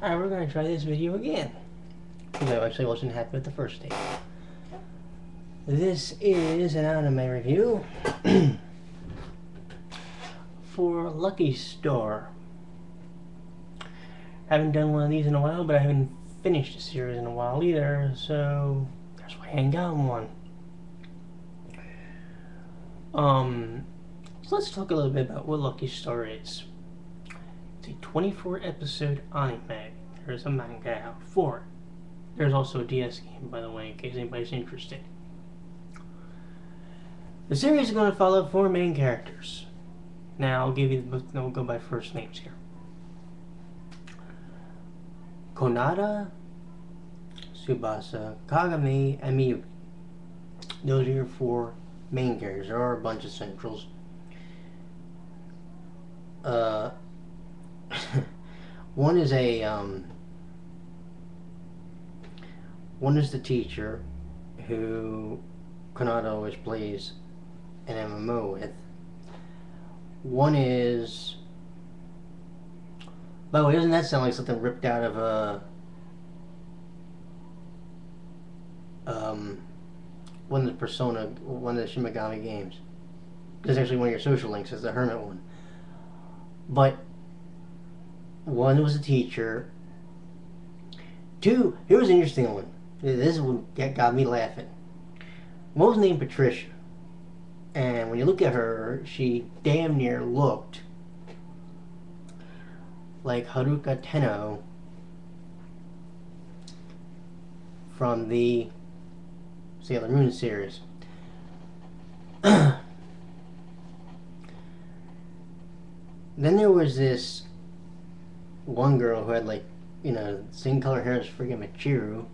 Alright, we're going to try this video again. Because I actually wasn't happy with the first take. This is an anime review for Lucky Star. Haven't done one of these in a while, but I haven't finished a series in a while either, so that's why I ain't gotten one. So let's talk a little bit about what Lucky Star is. It's a 24 episode anime. There's a manga out for it. There's also a DS game, by the way, in case anybody's interested. The series is going to follow 4 main characters. Now, I'll give you the book, we'll go by first names here. Konada, Tsubasa, Kagami, and Miyuki. Those are your 4 main characters. There are a bunch of centrals. One is the teacher who Konada always plays an MMO with. One is... By the way, doesn't that sound like something ripped out of one of the Persona, one of the Shin Megami games? Because actually one of your social links is the Hermit one. But one was a teacher. 2, here was an interesting one. This one got me laughing. One was named Patricia. And when you look at her, she damn near looked like Haruka Tenno from the Sailor Moon series. Then there was this one girl who had, like, you know, same color hair as friggin' Michiru.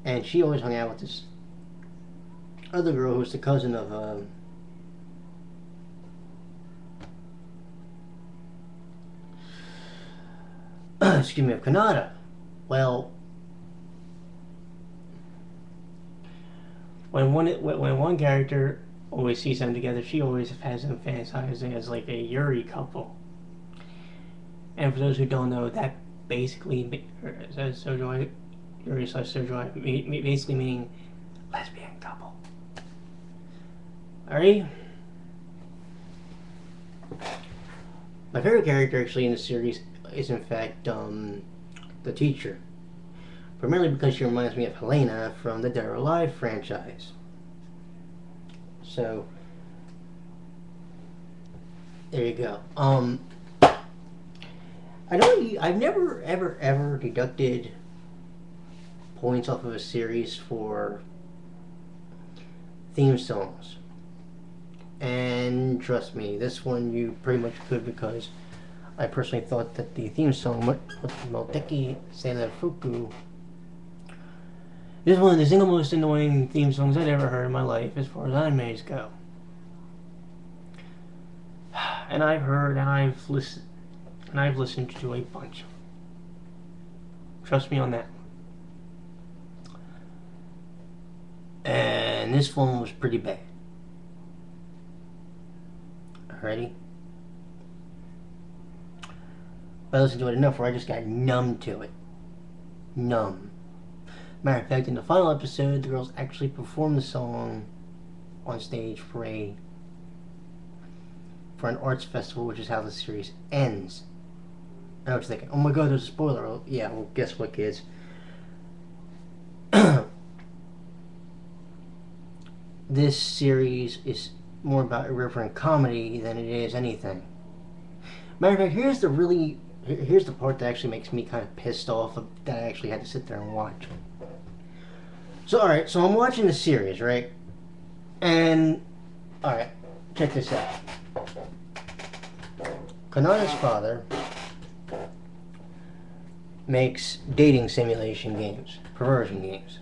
And she always hung out with this other girl who was the cousin of excuse me, of Kanata. Well, when one character always sees them together, she always has them fantasizing as like a Yuri couple. And for those who don't know, that basically says Sojoy, Yuri / Sojoy, basically meaning lesbian couple. Alright? My favorite character actually in the series is in fact the teacher. Primarily because she reminds me of Helena from the Dead or Alive franchise. So there you go. I've never ever deducted points off of a series for theme songs. And trust me, this one you pretty much could, because I personally thought that the theme song, Moteki Seirefuku, is one of the single most annoying theme songs I'd ever heard in my life as far as animes go. And I've heard and I've listened to a bunch. Trust me on that. And this one was pretty bad. Alrighty? But I listened to it enough where I just got numb to it. Numb. Matter of fact, in the final episode, the girls actually performed the song on stage for an arts festival, which is how the series ends. I know what you're thinking. Oh my god, there's a spoiler. Oh, yeah, well, guess what, kids? This series is more about irreverent comedy than it is anything. Matter of fact, here's the part that actually makes me kind of pissed off that I actually had to sit there and watch. So, alright, so I'm watching the series, right? And, alright, check this out. Kanada's father makes dating simulation games, perversion games.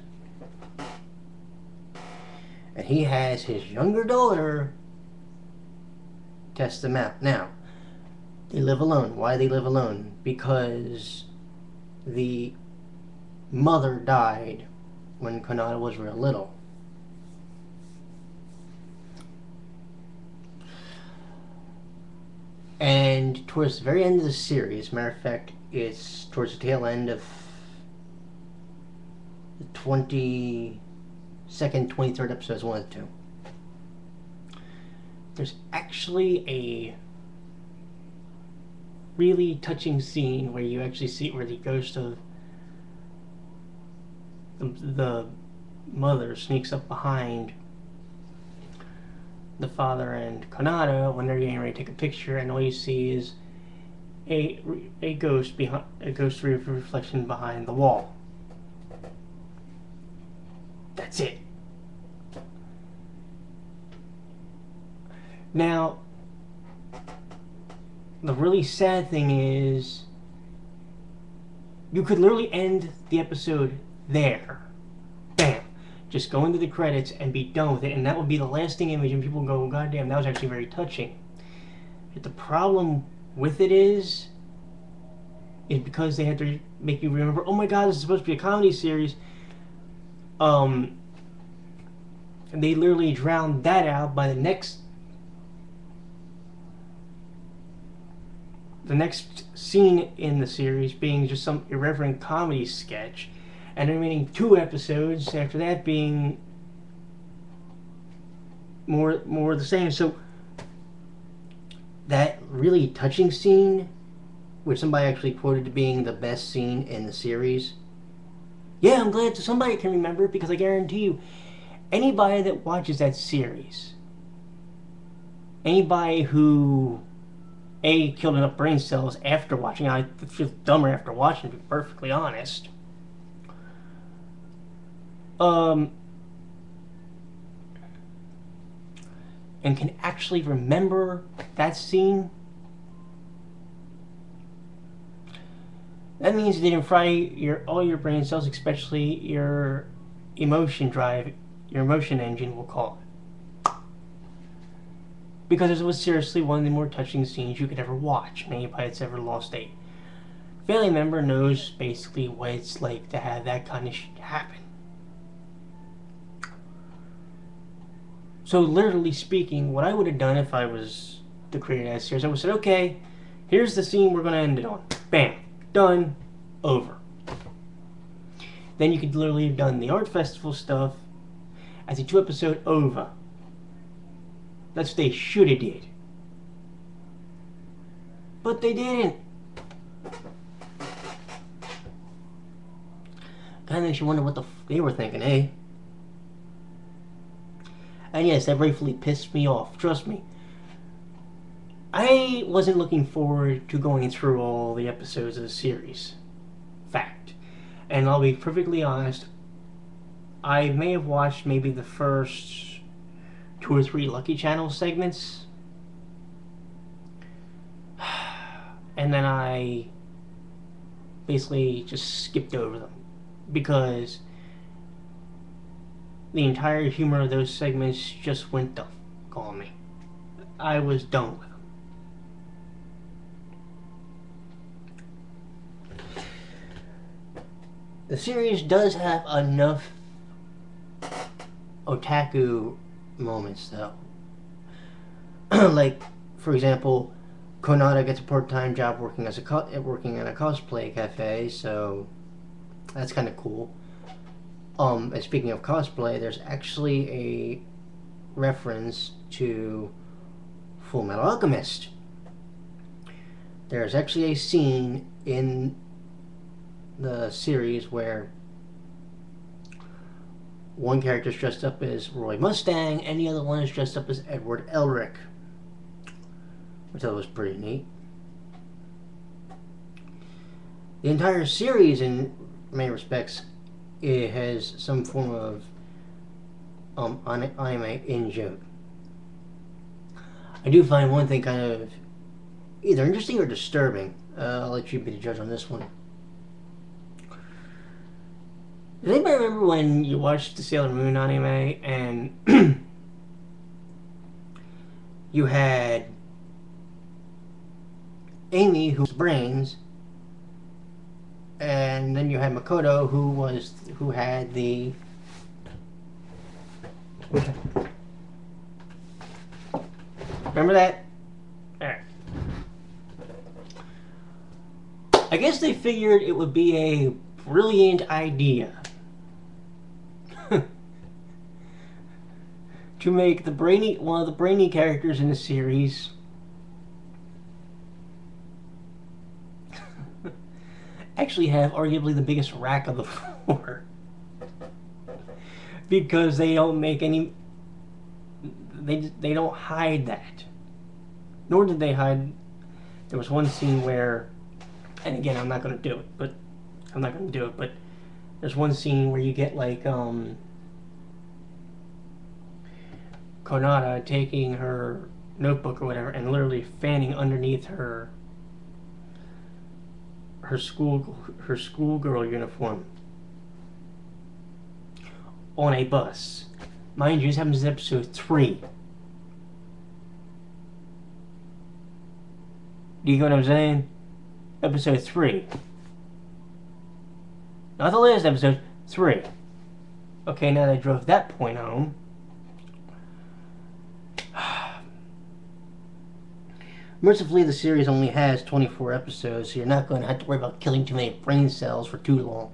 And he has his younger daughter test them out. Now, they live alone. Why do they live alone? Because the mother died when Konada was real little. And And towards the very end of the series, matter of fact, it's towards the tail end of the 22nd, 23rd episodes, one of the two. There's actually a really touching scene where you actually see where the ghost of the mother sneaks up behind the father and Kanata when they're getting ready to take a picture, and all you see is a ghost behind a ghost reflection behind the wall. That's it. Now, the really sad thing is, you could literally end the episode there. Bam. Just go into the credits and be done with it, and that would be the lasting image, and people go, God damn, that was actually very touching. But the problem with it is because they had to make you remember, oh my god, this is supposed to be a comedy series. They literally drowned that out by the next scene in the series being just some irreverent comedy sketch, and the remaining 2 episodes after that being more the same. So that really touching scene, which somebody actually quoted to being the best scene in the series, yeah, I'm glad somebody can remember it, because I guarantee you, anybody that watches that series, anybody who killed enough brain cells after watching, I feel dumber after watching, to be perfectly honest, and can actually remember that scene, that means you didn't fry all your brain cells, especially your emotion drive, your emotion engine, we'll call it. Because it was seriously one of the more touching scenes you could ever watch. And anybody that's ever lost a family member knows basically what it's like to have that kind of shit happen. So literally speaking, what I would have done if I was the creator of that series, I would have said, okay, here's the scene we're going to end it on. Bam. Done. Over. Then you could literally have done the art festival stuff as a 2-episode OVA. That's what they should have did. But they didn't. Kind of makes you wonder what the they were thinking, eh? And yes, that rightfully pissed me off. Trust me. I wasn't looking forward to going through all the episodes of the series. Fact. And I'll be perfectly honest, I may have watched maybe the first 2 or 3 Lucky Channel segments. And then I basically just skipped over them, because the entire humor of those segments just went the fuck on me. I was done with them. The series does have enough otaku moments, though. Like, for example, Konata gets a part-time job working in a cosplay cafe, so that's kind of cool. And speaking of cosplay, there's actually a reference to Full Metal Alchemist. There's actually a scene in the series where one character's dressed up as Roy Mustang and the other one is dressed up as Edward Elric, which I thought was pretty neat. The entire series, in many respects, it has some form of anime in-joke. I do find one thing kind of either interesting or disturbing. I'll let you be the judge on this one. Does anybody remember when you watched the Sailor Moon anime and you had Amy, who was brains, and then you had Makoto, who had the remember that? Alright. I guess they figured it would be a brilliant idea to make one of the brainy characters in the series actually have arguably the biggest rack of the four. Because they don't make any... They don't hide that. Nor did they hide... There was one scene where... And again, I'm not going to do it, but... There's one scene where you get, like, Konata taking her notebook or whatever and literally fanning underneath her schoolgirl uniform on a bus. Mind you, this happens in episode 3. Do you get what I'm saying? Episode 3. Not the last episode, 3. Okay, now that I drove that point home. Mercifully, the series only has 24 episodes, so you're not going to have to worry about killing too many brain cells for too long.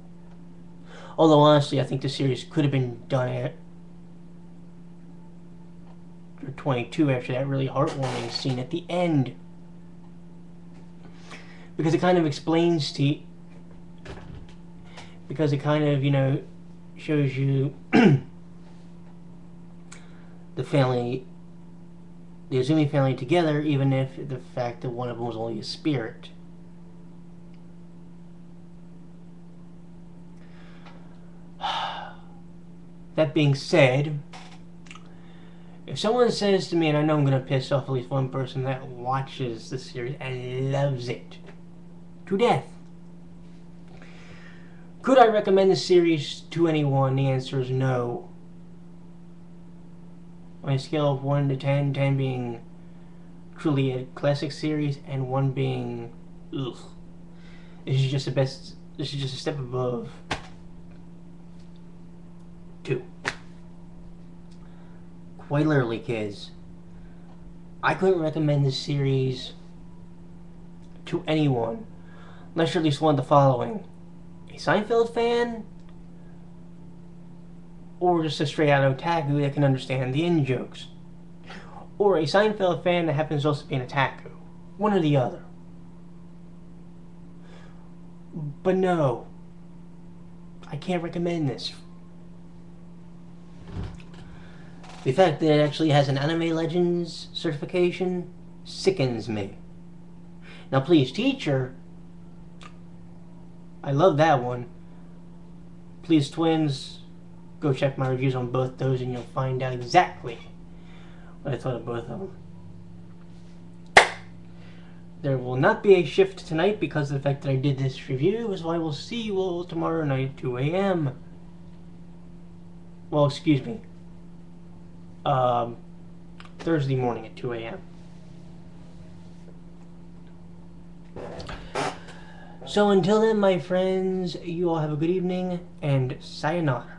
Although, honestly, I think the series could have been done at 22 after that really heartwarming scene at the end. Because it kind of explains to... Because it kind of, you know, shows you the family... The Azumi family together, even if the fact that one of them was only a spirit. That being said, if someone says to me, and I know I'm going to piss off at least one person that watches the series and loves it to death, could I recommend the series to anyone? The answer is no. On a scale of 1 to 10, 10 being truly a classic series, and 1 being, ugh. This is just a step above 2. Quite literally, kids. I couldn't recommend this series to anyone, unless you're at least one of the following. A Seinfeld fan, or just a straight out otaku that can understand the in-jokes. Or a Seinfeld fan that happens to also be an otaku. One or the other. But no, I can't recommend this. The fact that it actually has an Anime Legends certification sickens me. Now please, teacher, I love that one. Please, twins, go check my reviews on both those and you'll find out exactly what I thought of both of them. There will not be a shift tonight because of the fact that I did this review, is why we'll see you all tomorrow night at 2 a.m. Well, excuse me. Thursday morning at 2 a.m. So until then, my friends, you all have a good evening, and sayonara.